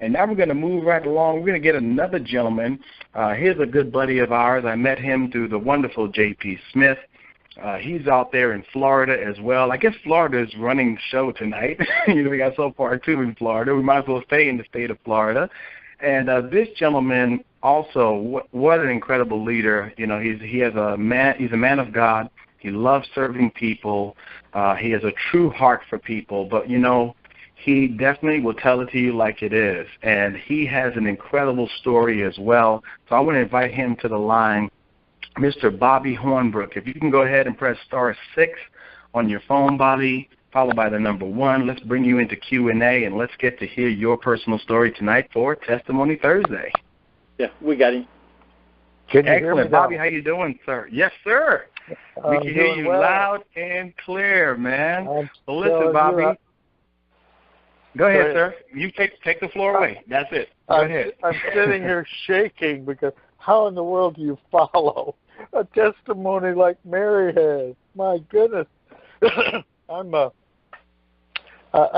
And now we're going to move right along. We're going to get another gentleman. Here's a good buddy of ours. I met him through the wonderful J.P. Smith. He's out there in Florida as well. I guess Florida is running the show tonight. We got so far two in Florida. We might as well stay in the state of Florida. And this gentleman also, what an incredible leader. He's a man of God. He loves serving people. He has a true heart for people. But he definitely will tell it to you like it is. And he has an incredible story as well. So I want to invite him to the line. Mr. Bobby Hornbrook. If you can go ahead and press *6 on your phone, Bobby, followed by the number 1. Let's bring you into Q&A, and let's get to hear your personal story tonight for Testimony Thursday. Yeah, we got him. Can you hear me, Bobby? How you doing, sir? Yes, sir. We can hear you loud and clear, man. Well, listen, Bobby. Go ahead, sir. You take the floor away. That's it. Go ahead. I'm sitting here shaking because how in the world do you follow a testimony like Mary has? My goodness. I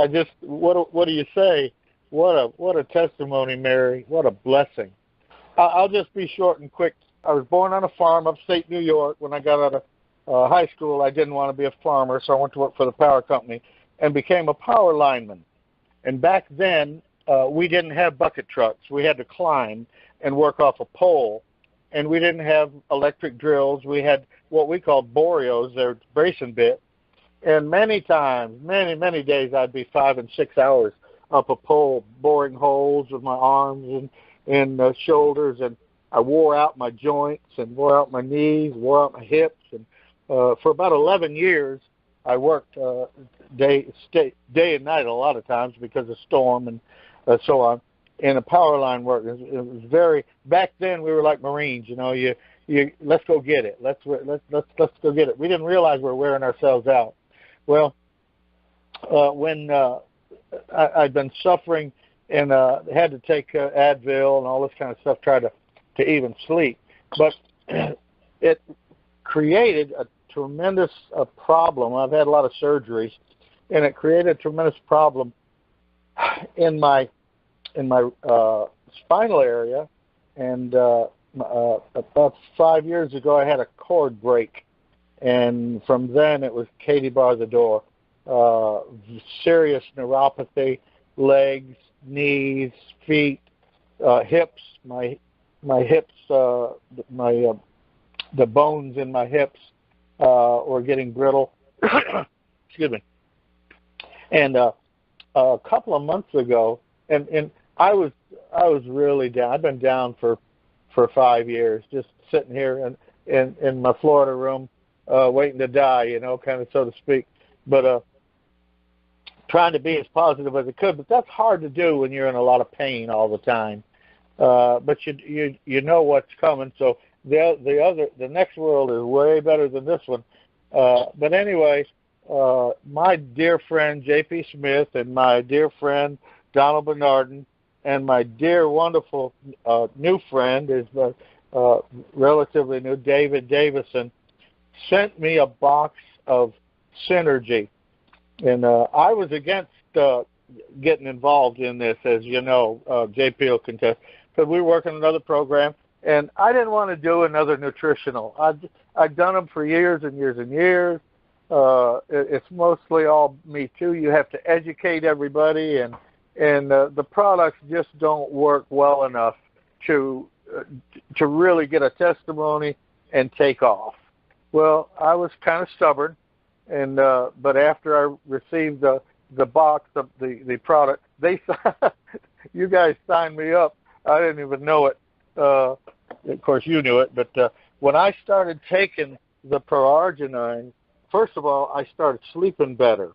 just, what do you say? What a testimony, Mary. What a blessing. I'll just be short and quick. I was born on a farm upstate New York. When I got out of high school, I didn't want to be a farmer, so I went to work for the power company and became a power lineman. And back then, we didn't have bucket trucks. We had to climb and work off a pole. And we didn't have electric drills. We had what we called boreos, they're bracing bit. And many times, many days, I'd be 5 and 6 hours up a pole, boring holes with my arms and shoulders. And I wore out my joints and wore out my knees, wore out my hips. And for about 11 years, I worked day and night a lot of times because of storm and so on. In a power line work, it was very. Back then, we were like Marines. You let's go get it. Let's go get it. We didn't realize we were wearing ourselves out. Well, when I'd been suffering and had to take Advil and all this kind of stuff, try to even sleep, but it created a tremendous problem. I've had a lot of surgeries, and it created a tremendous problem in my spinal area, and about 5 years ago I had a cord break, and from then it was Katie bar the door. Serious neuropathy, legs, knees, feet, hips. My hips, the bones in my hips were getting brittle. Excuse me. And a couple of months ago, and I was really down. I've been down for 5 years, just sitting here in my Florida room, waiting to die, kind of so to speak. But trying to be as positive as I could. But that's hard to do when you're in a lot of pain all the time. But you know what's coming. So the next world is way better than this one. But anyway, my dear friend J.P. Smith and my dear friend Donald Bernardin and my dear, wonderful new friend is relatively new, David Davison, sent me a box of Synergy. And I was against getting involved in this, as you know, JP will contest, because we were working another program, and I didn't want to do another nutritional. I'd done them for years and years and years. It's mostly all me too. You have to educate everybody, and the products just don't work well enough to really get a testimony and take off. Well, I was kind of stubborn, and but after I received the box of the product, you guys signed me up. I didn't even know it. Of course, you knew it, but when I started taking the Pro-Arginine, first of all, I started sleeping better.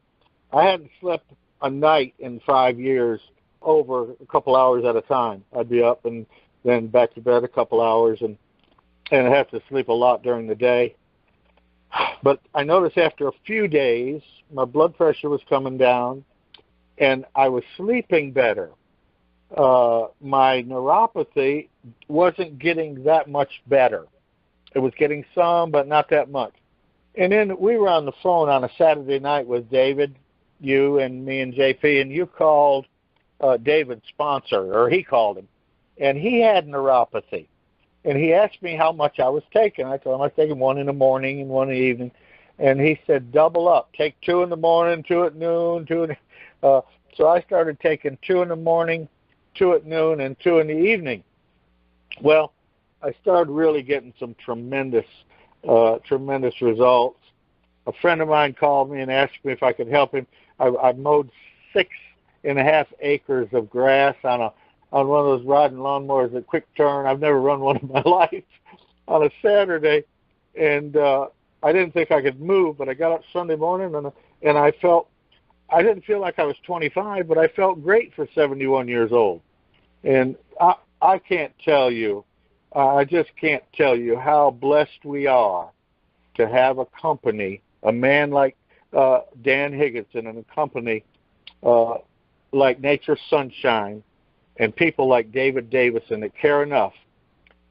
I hadn't slept a night in 5 years over a couple hours at a time. I'd be up and then back to bed a couple hours, and I have to sleep a lot during the day. But I noticed after a few days, my blood pressure was coming down, and I was sleeping better. My neuropathy wasn't getting that much better. It was getting some, but not that much. And then we were on the phone on a Saturday night with David, you and me and JP, and you called David's sponsor, or he called him, and he had neuropathy. And he asked me how much I was taking. I told him I was taking 1 in the morning and 1 in the evening. And he said, double up. Take 2 in the morning, 2 at noon, 2 in so I started taking 2 in the morning, 2 at noon, and 2 in the evening. Well, I started really getting some tremendous results. A friend of mine called me and asked me if I could help him. I mowed 6.5 acres of grass on one of those riding lawnmowers at quick turn. I've never run one in my life on a Saturday, and I didn't think I could move. But I got up Sunday morning and I didn't feel like I was 25, but I felt great for 71 years old. And I can't tell you, I just can't tell you how blessed we are to have a company, a man like Dan Higginson, and a company like Nature's Sunshine, and people like David Davison that care enough,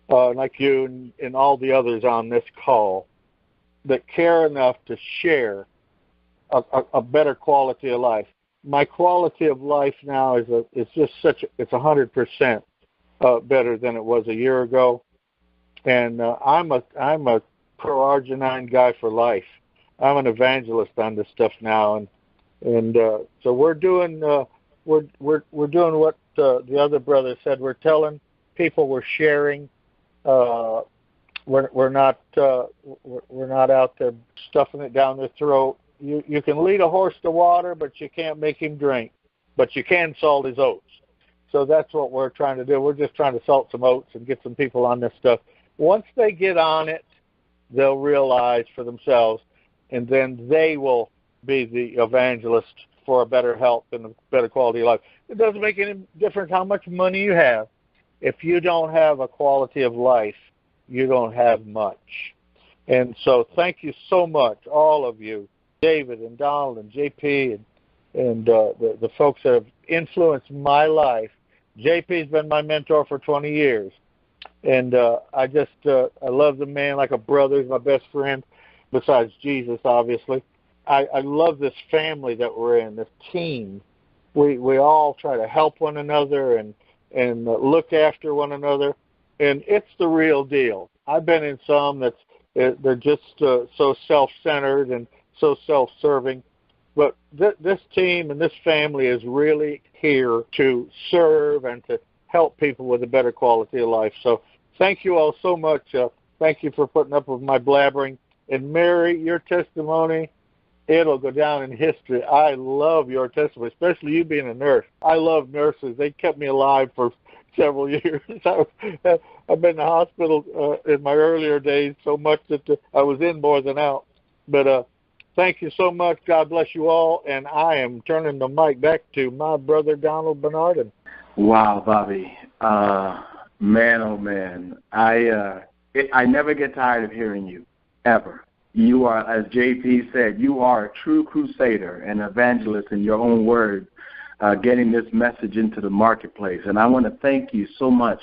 like you and all the others on this call, that care enough to share a better quality of life. My quality of life now is just it's 100% better than it was a year ago, and I'm a pro-arginine guy for life. I'm an evangelist on this stuff now, and so we're doing what the other brother said. We're telling people, we're sharing. We're not out there stuffing it down their throat. You can lead a horse to water, but you can't make him drink. But you can salt his oats. So that's what we're trying to do. We're just trying to salt some oats and get some people on this stuff. Once they get on it, they'll realize for themselves, and then they will be the evangelist for a better health and a better quality of life. It doesn't make any difference how much money you have. If you don't have a quality of life, you don't have much. And so thank you so much, all of you, David and Donald and JP and the folks that have influenced my life. JP's been my mentor for 20 years. And I love the man like a brother. He's my best friend, besides Jesus, obviously. I love this family that we're in, this team. We all try to help one another and look after one another, and it's the real deal. I've been in some they're just so self-centered and so self-serving, but this team and this family is really here to serve and to help people with a better quality of life. So thank you all so much. Thank you for putting up with my blabbering. And Mary, your testimony, it'll go down in history. I love your testimony, especially you being a nurse. I love nurses. They kept me alive for several years. I've been in the hospital in my earlier days so much that I was in more than out. But thank you so much. God bless you all. And I am turning the mic back to my brother, Donald Bernardin. Wow, Bobby. Man, oh, man. I never get tired of hearing you, ever. You are, as JP said, you are a true crusader and evangelist in your own words, getting this message into the marketplace. And I want to thank you so much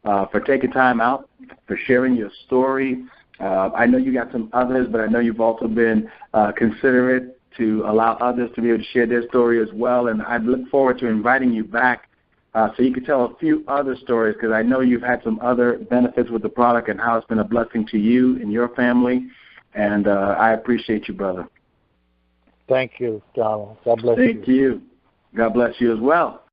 for taking time out, for sharing your story. I know you got some others, but I know you've also been considerate to allow others to be able to share their story as well. And I look forward to inviting you back so you can tell a few other stories, because I know you've had some other benefits with the product and how it's been a blessing to you and your family. And I appreciate you, brother. Thank you, Donald. God bless you. Thank you. God bless you as well.